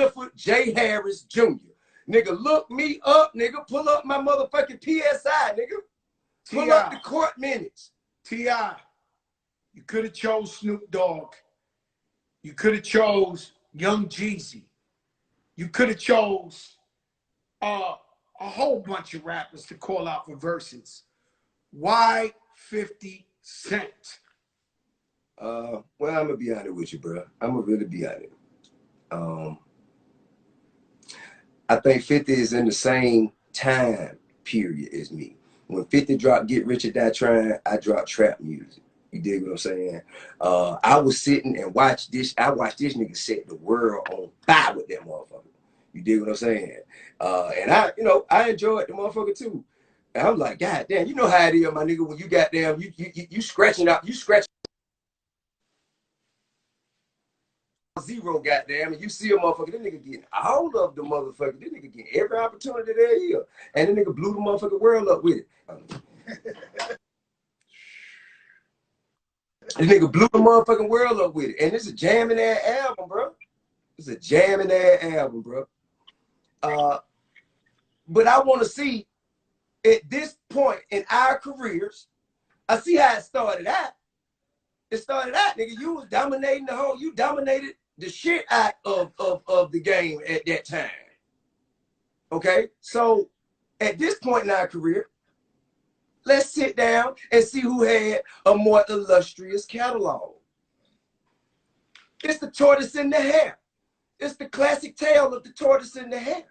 Clifford J. Harris Jr. Nigga, look me up, nigga. Pull up my motherfucking PSI, nigga. Pull up the court minutes. T.I., you could have chose Snoop Dogg. You could have chose Young Jeezy. You could have chose a whole bunch of rappers to call out for verses. Why 50 Cent? Well, I'm gonna be honest with you, bro. I'm gonna really be honest. I think 50 is in the same time period as me. When 50 dropped Get Rich or Die Trying, I dropped trap music. You dig what I'm saying? I was sitting and watched this. I watched this nigga set the world on fire with that motherfucker. You dig what I'm saying? And I enjoyed the motherfucker too. And I'm like, God damn, you know how it is, my nigga. When you goddamn, you scratching out, you scratching zero, goddamn, and you see a motherfucker, this nigga getting all of the motherfucker. This nigga getting every opportunity there is. And the nigga blew the motherfucking world up with it. The nigga blew the motherfucking world up with it. And it's a jamming ass album, bro. It's a jamming ass album, bro. But I want to see at this point in our careers, I see how it started out. It started out, nigga, you was dominating you dominated the shit out of the game at that time. Okay? So at this point in our career, let's sit down and see who had a more illustrious catalog. It's the tortoise in the hare. It's the classic tale of the tortoise in the hare.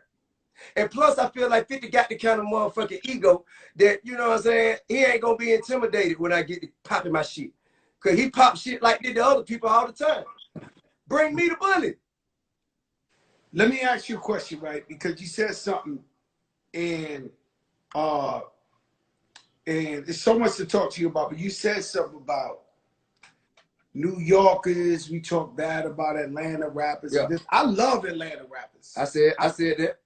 And plus, I feel like 50 got the kind of motherfucking ego that, you know what I'm saying, he ain't gonna be intimidated when I get to popping my shit. Cause he pop shit like did the other people all the time. Bring me the bullet. Let me ask you a question, right? Because you said something, and there's so much to talk to you about, but you said something about New Yorkers. We talk bad about Atlanta rappers. Yeah. I love Atlanta rappers. I said that.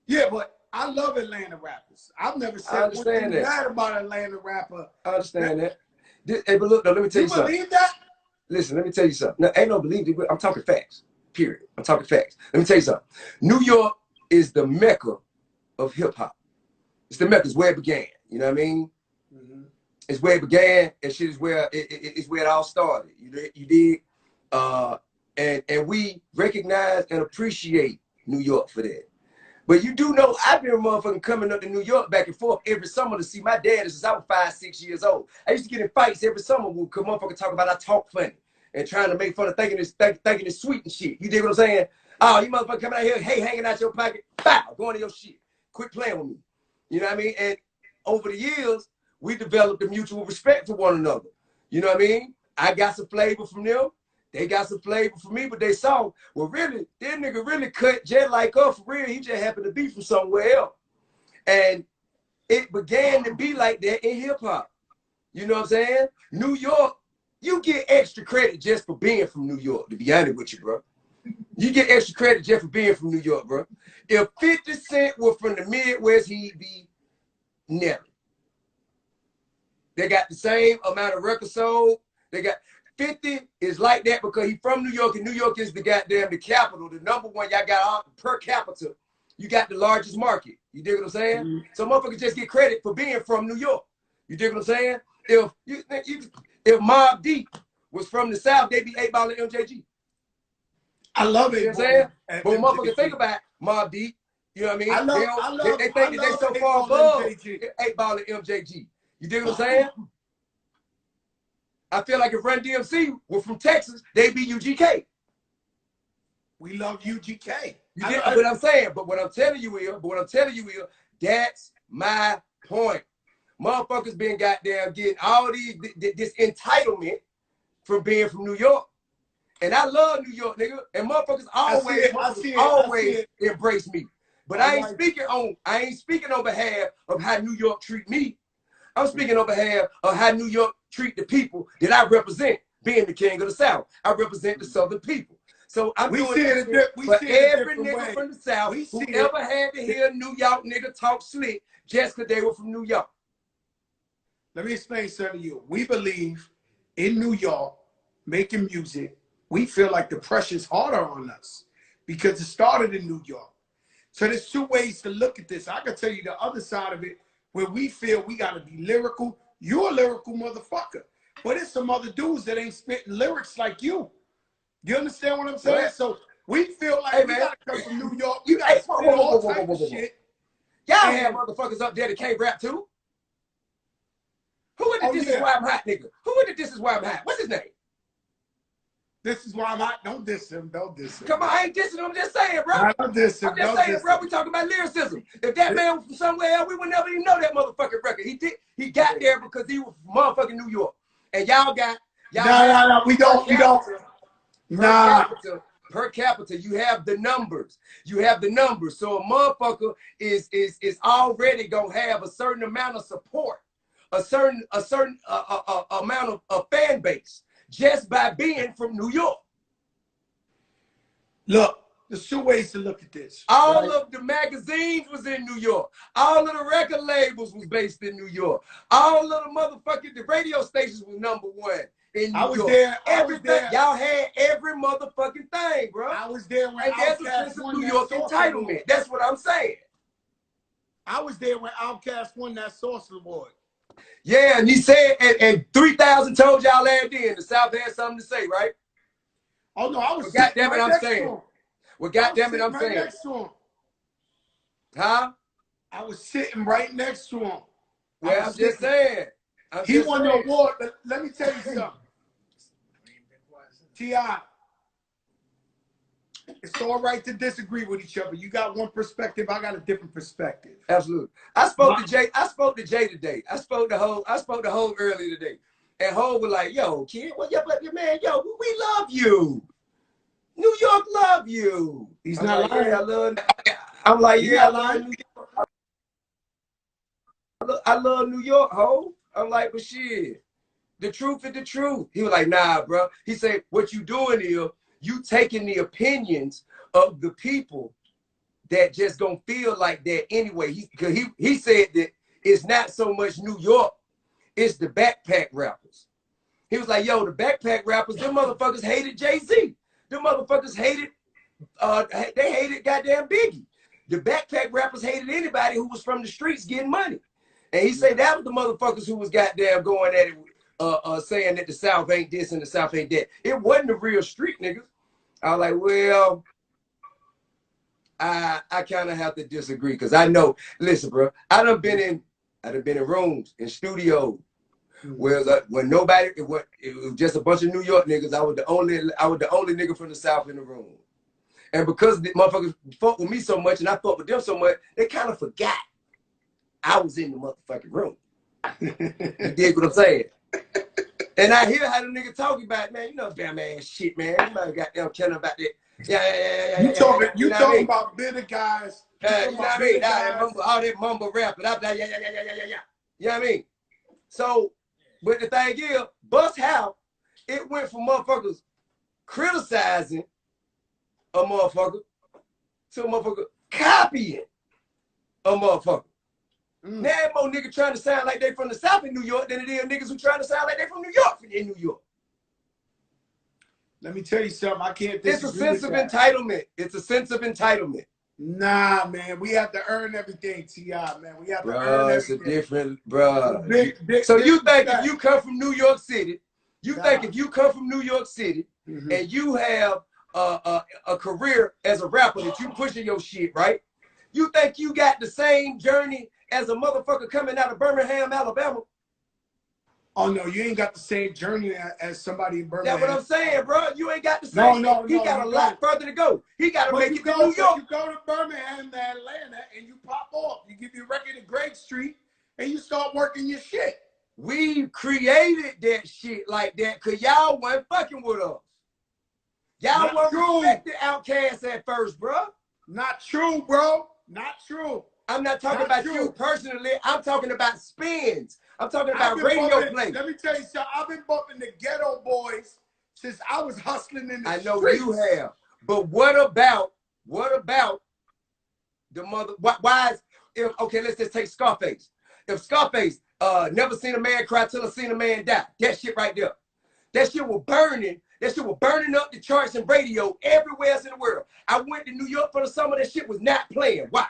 Yeah, but I love Atlanta rappers. I've never said one thing bad about Atlanta rapper. I understand that. Hey, but look, though, let me tell you something. You believe that? Listen, let me tell you something. No, ain't no believe it. I'm talking facts. Period. I'm talking facts. Let me tell you something. New York is the mecca of hip hop. It's the mecca. It's where it began. You know what I mean? Mm-hmm. It's where it began, and shit is where it's where it all started. You dig? And we recognize and appreciate New York for that. But you do know I've been motherfucking coming up to New York back and forth every summer to see my dad since I was 5, 6 years old. I used to get in fights every summer with motherfucker talk about I talk funny and trying to make fun of thinking it's sweet and shit. You dig what I'm saying? Oh, you motherfucker coming out here, hey, hanging out your pocket, bow, going to your shit. Quit playing with me. You know what I mean? And over the years, we developed a mutual respect for one another. You know what I mean? I got some flavor from them. They got some flavor for me, but they saw, well, really, that nigga really cut just like us for real. He just happened to be from somewhere else. And it began to be like that in hip hop. You know what I'm saying? New York, you get extra credit just for being from New York, to be honest with you, bro. You get extra credit just for being from New York, bro. If 50 Cent were from the Midwest, he'd be Nelly. They got the same amount of records sold. They got 50 is like that because he's from New York, and New York is the capital, the number one. Y'all got per capita. You got the largest market. You dig what I'm saying? Mm-hmm. So motherfuckers just get credit for being from New York. You dig what I'm saying? If Mobb Deep was from the South, they'd be 8 Ball and MJG. I love it. You know what I'm saying? But motherfuckers think about Mobb Deep. You know what I mean? They think that they so far above 8 Ball and MJG. You dig what I'm saying? I feel like if Run DMC were from Texas, they'd be UGK. We love UGK. But what I'm telling you is, that's my point. Motherfuckers been goddamn getting all this entitlement from being from New York. And I love New York, nigga. And motherfuckers always embrace me. But I ain't speaking on behalf of how New York treat me. I'm speaking on behalf of how New York treat the people that I represent, being the king of the South. I represent the Southern people. So I'm doing it for every nigga from the South who ever had to hear a New York nigga talk slick just because they were from New York. Let me explain something to you. We believe in New York, making music, we feel like the pressure's harder on us because it started in New York. So there's two ways to look at this. I can tell you the other side of it, where we feel we got to be lyrical. You're a lyrical motherfucker. But it's some other dudes that ain't spitting lyrics like you. You understand what I'm saying? Right. So we feel like Hey, we man. got to come from New York. You got to spit all type of shit. Y'all And- have motherfuckers up there that can't rap too. Who in the Oh, This yeah. Is Why I'm Hot, nigga? Who in the This Is Why I'm Hot? What's his name? This is why I'm hot. Don't diss him. Don't diss him. Come on, I ain't dissing him. I'm just saying, bro. Nah, don't diss him. I'm just Don't saying, diss bro. him. We talking about lyricism. If that man was from somewhere else, we would never even know that motherfucking record. He got there because he was from motherfucking New York. And y'all got Nah, we don't. Nah. Per capita, you have the numbers. You have the numbers. So a motherfucker is already gonna have a certain amount of support, a certain amount of fan base just by being from New York. Look, there's two ways to look at this. All right? of the magazines was in New York. All of the record labels was based in New York. All of the motherfucking the radio stations was #1 in New I was York. there. Everything, y'all had every motherfucking thing, bro. I was there when And there's a Outkast sense of won New that York Source entitlement. Award. That's what I'm saying. I was there when Outkast won that Source Award. Yeah, and he said, and 3,000 told y'all last then the South had something to say, right? Oh no, I was. Well, goddamn it, right I'm next to saying. him. Well, goddamn it, I'm right saying. Next to him. Huh? I was sitting right next to him. Well, I'm just saying. He won the award. Let me tell you something. T.I., it's all right to disagree with each other. You got one perspective, I got a different perspective. Absolutely. I spoke to Jay today. I spoke to Ho earlier today. And Ho was like, yo, kid, what your man, yo, we love you. New York love you. He's I'm not like, lying. yeah, I'm like, yeah, I love New York. I love New York, Ho. I'm like, but shit, the truth is the truth. He was like, nah, bro. He said, what you doing here, you taking the opinions of the people that just gonna feel like that anyway. He said that it's not so much New York, it's the backpack rappers. He was like, yo, the backpack rappers, them motherfuckers hated Jay-Z. Them motherfuckers hated, they hated goddamn Biggie. The backpack rappers hated anybody who was from the streets getting money. And he said that was the motherfuckers who was goddamn going at it, saying that the South ain't this and the South ain't that. It wasn't the real street niggas. I was like, well, I kind of have to disagree because I know. Listen, bro, I done been in rooms, in studios, where when nobody, it was just a bunch of New York niggas. I was the only nigga from the South in the room, and because the motherfuckers fuck with me so much and I fuck with them so much, they kind of forgot I was in the motherfucking room. You dig what I'm saying? And I hear how the nigga talking about, man, you know, damn ass shit, man. You might goddamn telling about that. Yeah. You talking about bitter guys. You know what I mean? All that mumble rap, and I'm like, yeah. You know what I mean? So, but the thing is, Bust How, it went from motherfuckers criticizing a motherfucker to a motherfucker copying a motherfucker. Now ain't more niggas trying to sound like they from the South in New York than it is niggas who trying to sound like they from New York in New York. Let me tell you something. I can't disagree. It's a sense of entitlement. It's a sense of entitlement. Nah, man. We have to earn everything, T.I., man. We have to earn everything. It's a different, bro. So you think if you come from New York City, and you have a career as a rapper that you pushing your shit, right? You think you got the same journey as a motherfucker coming out of Birmingham, Alabama? Oh no, you ain't got the same journey as somebody in Birmingham. That's what I'm saying, bro. You ain't got the same. He got a lot further to go. He got to make it to New York. You go to Birmingham, to Atlanta, and you pop off. You give your record to Great Street, and you start working your shit. We created that shit like that because y'all wasn't fucking with us. Y'all wasn't respecting Outkast at first, bro. Not true, bro. Not true. I'm not talking about you personally. I'm talking about spins. I'm talking about radio play. Let me tell you something. I've been bumping the Ghetto Boys since I was hustling in the streets. I know you have. But what about the mother? Why is, okay, let's just take Scarface. If Scarface never seen a man cry till I seen a man die, that shit right there. That shit was burning That shit was burning up the charts and radio everywhere else in the world. I went to New York for the summer. That shit was not playing. Why?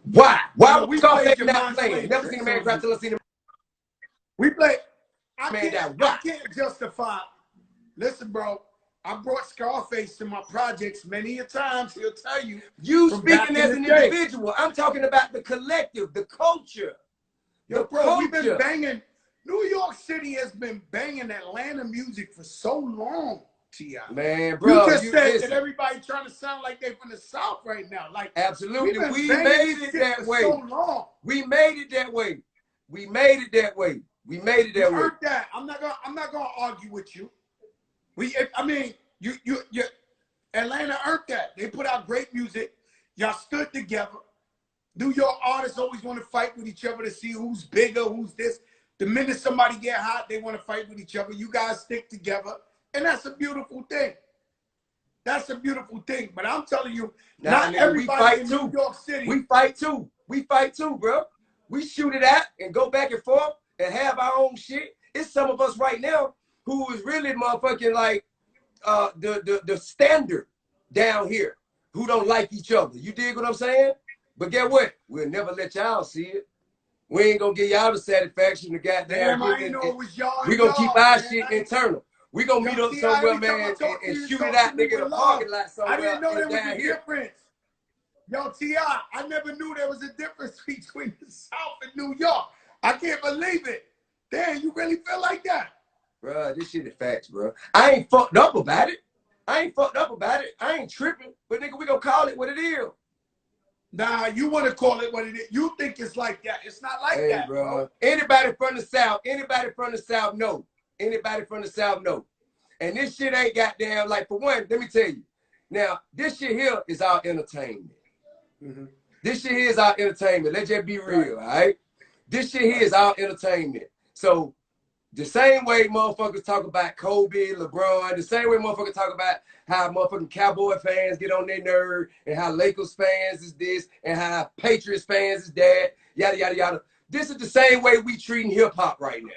Why? Why was Scarface not playing? Never seen a man cry till I seen him. We play. I can't justify. Listen, bro. I brought Scarface to my projects many a times. He'll tell you. You speaking as an individual. I'm talking about the collective, the culture. Yo, bro, we've been banging. New York City has been banging Atlanta music for so long, T.I. Man, bro. You just said that everybody trying to sound like they from the South right now. Like, absolutely. We made it that way. So long. We made it that way. We made it that way. We made it that way. Heard that. I'm not gonna argue with you. You Atlanta earned that. They put out great music. Y'all stood together. New York artists always want to fight with each other to see who's bigger, who's this. The minute somebody get hot, they want to fight with each other. You guys stick together, and that's a beautiful thing. That's a beautiful thing. But I'm telling you, not everybody in New York City. We fight too. We fight too, bro. We shoot it out and go back and forth and have our own shit. It's some of us right now who is really motherfucking like the standard down here who don't like each other. You dig what I'm saying? But get what? We'll never let y'all see it. We ain't gonna get y'all the satisfaction to goddamn. I know it was y'all. We gonna keep our shit internal. We gonna meet up somewhere, man, and shoot it out, nigga, in a parking lot somewhere. I didn't know there was a difference. Yo, T.I., I never knew there was a difference between the South and New York. I can't believe it. Damn, you really feel like that? Bro, this shit is facts, bro. I ain't fucked up about it. I ain't tripping. But nigga, we gonna call it what it is. Nah, you want to call it what it is. You think it's like that. It's not like that, bro. Anybody from the South know. Anybody from the South know. And this shit ain't goddamn, like, for one, let me tell you. Now, this shit here is our entertainment. Mm-hmm. This shit here is our entertainment. Let's just be real, all right? This shit here is our entertainment. So, the same way motherfuckers talk about Kobe, LeBron, the same way motherfuckers talk about how motherfucking Cowboy fans get on their nerve, and how Lakers fans is this, and how Patriots fans is that, yada, yada, yada. This is the same way we treating hip-hop right now.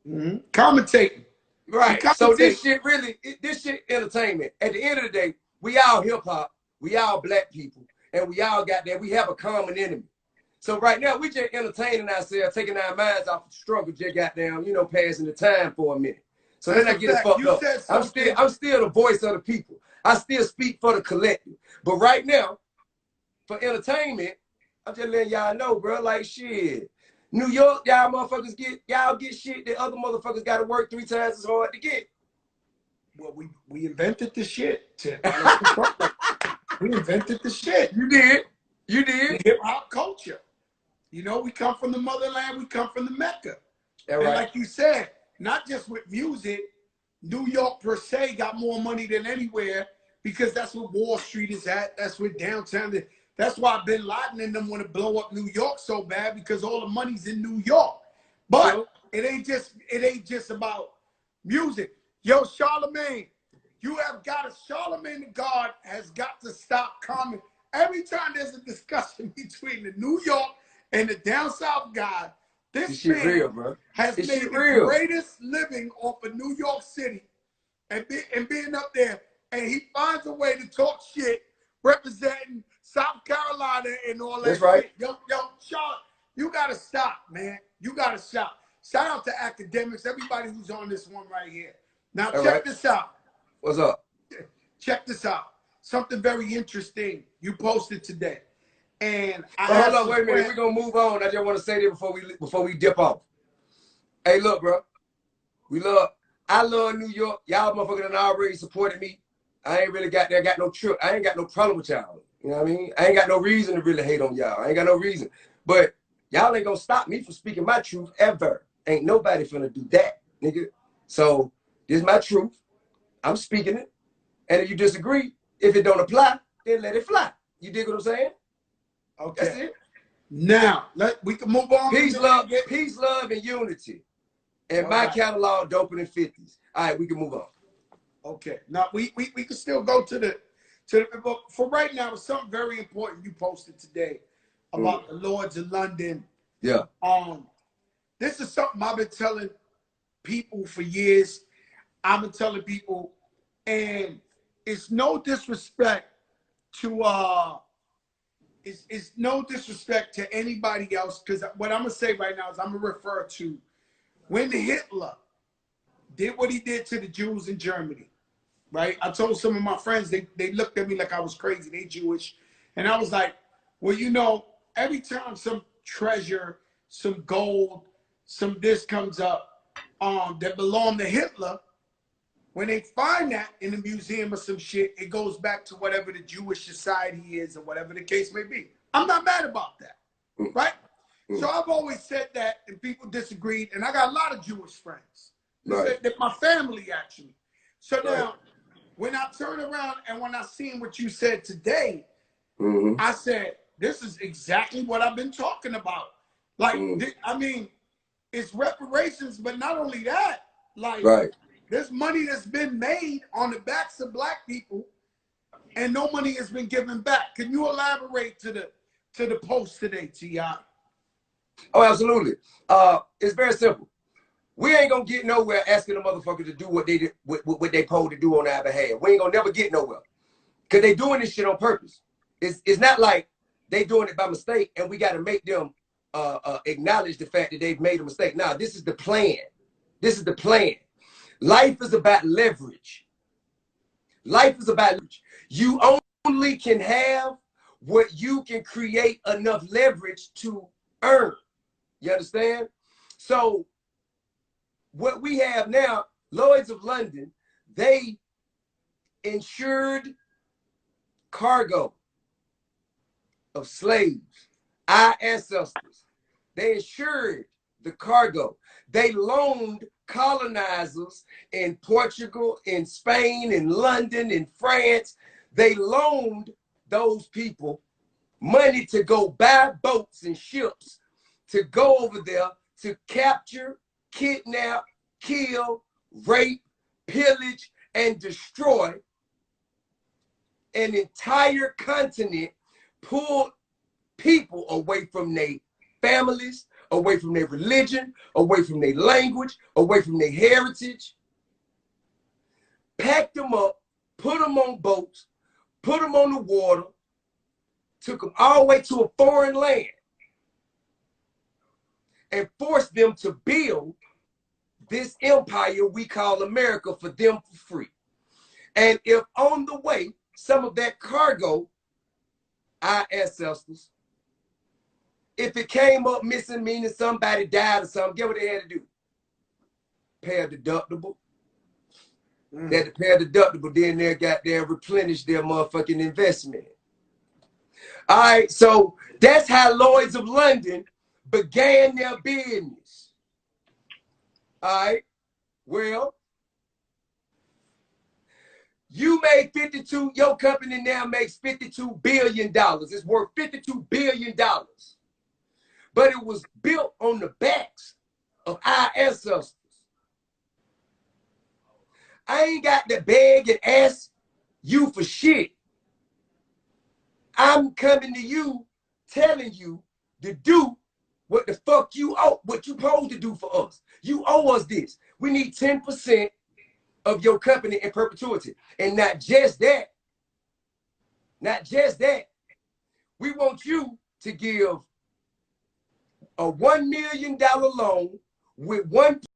Mm-hmm. Commentating. Right. So this shit really, this shit entertainment. At the end of the day, we all hip-hop, we all black people, and we all got that. We have a common enemy. So right now, we just entertaining ourselves, taking our minds off the struggle, just goddamn, you know, passing the time for a minute. So then I get it fucked up. I'm still the voice of the people. I still speak for the collective. But right now, for entertainment, I'm just letting y'all know, bro, like shit. New York, y'all motherfuckers get shit that other motherfuckers gotta work 3 times as hard to get. Well, we invented the shit. We invented the shit. You did. You did. Hip hop culture. You know, we come from the motherland, we come from the Mecca. Right. And like you said, not just with music, New York per se got more money than anywhere because that's where Wall Street is at. That's where downtown is. That's why Bin Laden and them want to blow up New York so bad because all the money's in New York. But it ain't just about music. Yo, Charlemagne, Charlemagne the God has got to stop coming. Every time there's a discussion between the New York and the down south guy, this man real, has made the greatest living off of New York City and being up there. And he finds a way to talk shit representing South Carolina and all that. That's right. Shit. Yo, Charlotte, you got to stop, man. You got to stop. Shout out to academics, everybody who's on this one right here. Now, check this out. What's up? Check this out. Something very interesting you posted today. And hold on, wait a minute. We're gonna move on. I just want to say that before we dip off. Hey, look, bro. I love New York. Y'all motherfuckers done already supported me. I ain't really got no trip. I ain't got no problem with y'all. You know what I mean? I ain't got no reason to really hate on y'all. I ain't got no reason. But y'all ain't gonna stop me from speaking my truth ever. Ain't nobody finna do that, nigga. So this is my truth. I'm speaking it. And if you disagree, if it don't apply, then let it fly. You dig what I'm saying? Okay. That's it. Now, we can move on. Peace, love, and unity. And my catalog doper than 50s. All right, we can move on. Okay. Now, we can still go to the but for right now, it's something very important you posted today about the Lords of London. Yeah. This is something I've been telling people for years. I'm telling people, and it's no disrespect to it's no disrespect to anybody else, because what I'm gonna say right now is I'm gonna refer to when Hitler did what he did to the Jews in Germany, right? I told some of my friends, they looked at me like I was crazy, they Jewish. And I was like, well, you know, every time some treasure, some gold, some this comes up that belonged to Hitler, when they find that in the museum or some shit, it goes back to whatever the Jewish society is or whatever the case may be. I'm not mad about that, right? So I've always said that, and people disagreed, and I got a lot of Jewish friends. Right. That my family, actually. So now, when I turn around and when I seen what you said today, I said, this is exactly what I've been talking about. Like, I mean, it's reparations, but not only that, like, there's money that's been made on the backs of black people, and no money has been given back. Can you elaborate to the post today, T.I.? Oh, absolutely. It's very simple. We ain't gonna get nowhere asking the motherfucker to do what they did, what they told to do on our behalf. We ain't gonna never get nowhere, cause they doing this shit on purpose. It's not like they doing it by mistake, and we got to make them acknowledge the fact that they've made a mistake. Now, this is the plan. This is the plan. Life is about leverage. Life is about leverage. You only can have what you can create enough leverage to earn. You understand? So what we have now, Lloyd's of London, they insured cargo of slaves, our ancestors. They insured the cargo. They loaned colonizers in Portugal, in Spain, in London, in France. They loaned those people money to go buy boats and ships to go over there to capture, kidnap, kill, rape, pillage, and destroy an entire continent, pull people away from their families, away from their religion, away from their language, away from their heritage, packed them up, put them on boats, put them on the water, took them all the way to a foreign land, and forced them to build this empire we call America for them for free. And if on the way, some of that cargo, our ancestors, if it came up missing, meaning somebody died or something, guess what they had to do? Pay a deductible. They had to pay a deductible, then they got there replenish their motherfucking investment. All right, so that's how Lloyd's of London began their business. All right, well, you made 52, your company now makes $52 billion. It's worth $52 billion. But it was built on the backs of our ancestors. I ain't got to beg and ask you for shit. I'm coming to you, telling you to do what the fuck you owe, what you supposed to do for us. You owe us this. We need 10% of your company in perpetuity. And not just that, we want you to give a $1 million loan with 1